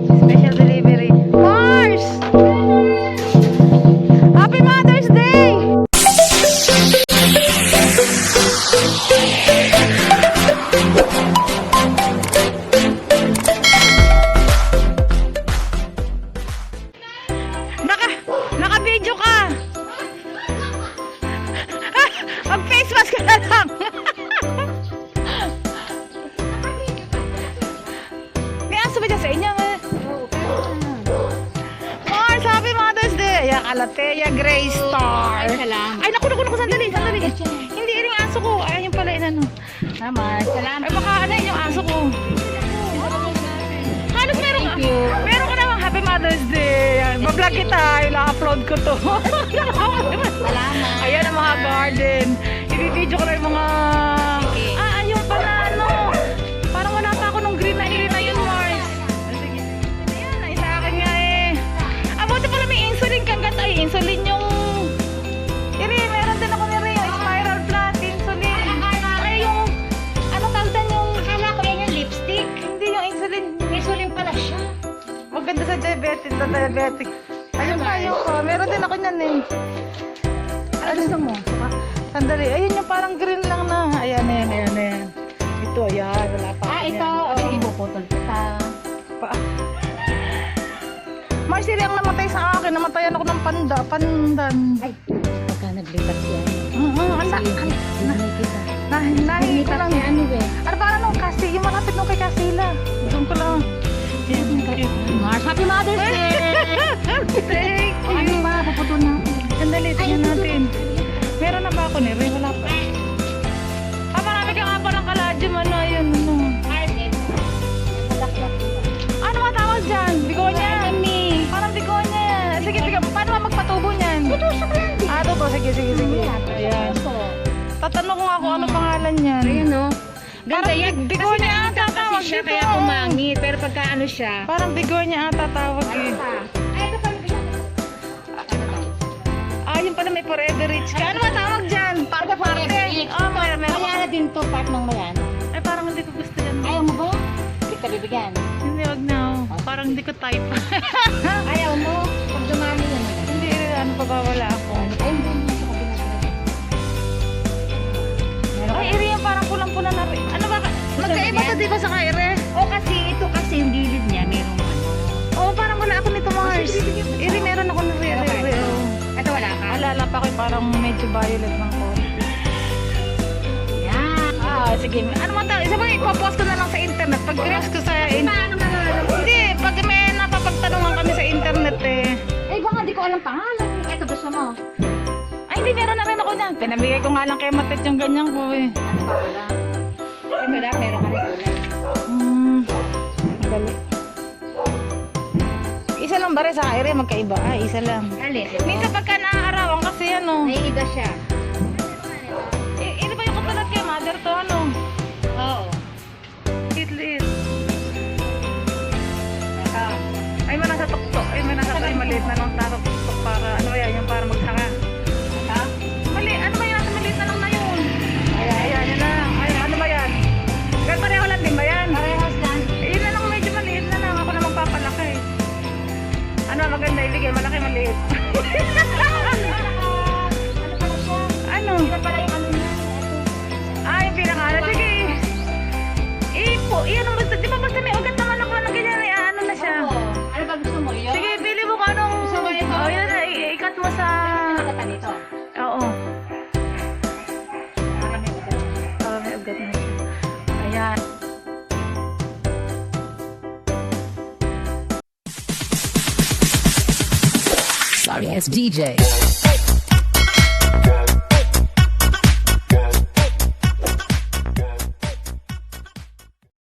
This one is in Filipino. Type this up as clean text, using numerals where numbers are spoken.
Special delivery. Mars! Happy Mother's Day! Naka-video ka! Mag-face mask ka na lang! May aso ba dyan sa inyo? Mars, Happy Mother's Day! Ayan, Calathea Gray Star. Ay, salamat. Ay, naku, sandali. Hindi rin yung aso ko. Ay, yung pala, inano. Mars, salamat. Ay, baka ano yung aso ko. Halos meron ka. Meron ka namang Happy Mother's Day. Bablog kita. Ila-upload ko to. Salamat. Ayan ang mga garden. I-video ko na yung mga... yung pala, ano. Parang wala pa ako nung green na yun, Mars. Sige. Ayan, ay sa akin nga eh. Buti pala may insulin kang gata. Ay, insulin yung... meron din ako nire yung spiral plant, insulin. Ay, yung... Anong tawag yung... Akala ko yan yung lipstick. Hindi yung insulin. Insulin pala siya. Maganda sa diabetic. Ayun ko. Meron din ako niyan eh. Ano gusto mo? Sandali. Ayun yung parang green lang na. Ayan. Ito, ayan. Wala pa. Ito. Okay, ibuputol kita. Marcel, ang namatay sa akin. Namatayan ako ng pandan. Ay, pagka naglipat yan. Nahingi ko lang. Ano ba? Ano parang nung kasi, yung malapit nung kay Kasila. Doon ko lang. Mars, Happy Mother's Day! Thank you. Ano ba? Puputol natin. Sandali, tingnan natin. Meron na ba ako nire? Wala pa. Marami ka nga parang kaladyum. Ayun. Ano matawag dyan? Begonia? Parang Begonia yan. Sige, paano ba magpatubo niyan? Tutusok lang. Totoo. Sige. Ayan. Tatanong ko nga kung ano pangalan niyan. Ayan o. Ganda Parang yan. Begonia ang Kasi tatawag siya dito. kaya kumangit. Pero pagka ano siya. Parang Begonia ang tatawag eh. Ay, ito pala. Yung pala may forever rich ka. Ano matawag dyan? Parte. Meron. Kaya na din to, part ng mayan. Ay, parang hindi ko gusto yan. Ayaw mo ba? Hindi ka bibigyan. Hindi, wag na. Parang hindi ko type. Ayaw mo? Pag dumami yan. Hindi, ano pa ba wala ako. Ay, hindi mo sa kabila. Ay, iri yung parang pulang-pula na rin. Ano ba? Magkaiba to, di ba sa kaire? O kasi, ito kasi yung gilid niya, merong ano. Oo, parang wala ako nito, Mars. Iri, meron ako na rin. Ito wala ka? Alala pa ko parang medyo violet ng konti. Yan. Sige. Ano mo tawag? Isa ba, ipapost ko na lang sa internet. Pag reels ko sa internet. Hindi, pag may napapagtanungan kami sa internet eh. Eh, baka di ko alam pangalan. Ito gusto mo. Ay, hindi, meron na rin ako dyan. Pinabigay ko nga lang kay Matet yung ganyan ko eh. Ano pa wala? Eh, wala, meron ka rin ulit. Dali. Isa lang ba rin sa aire? Magkaiba. Isa lang. Alin? Minsan pagka naaarawan kasi ano. Naiiba siya. Ini ba yung katulad kay mother to ano? Oo. Liit. Ay, manasa tuktok. Ay, manasa tayo maliit na lang sa tuktok para ano yan, yung para magsaka. Ano ba yan? Maliit na lang na yun. Ayan, yun na. Ay, ano ba yan? Kaya pareho lang din ba yan? Parehas lang. Yun na lang, medyo maliit na lang. Ako na magpapalaki. Ano, maganda ibigay. Malaki, maliit. Ano? Ito pala yung ano niya. Yung pinakala. Sige. Iyan ang basta. Di ba basta may ugat naman ako na ganyan. Ano na siya? Oo. Ano ba gusto mo? Yun? Sige, pili mo kung anong... Gusto mo ito? Yun na. Ikat mo sa... Ano ka nito? Oo. Para may ugat. Para may ugat na siya. Ayan. Sorry, it's DJ.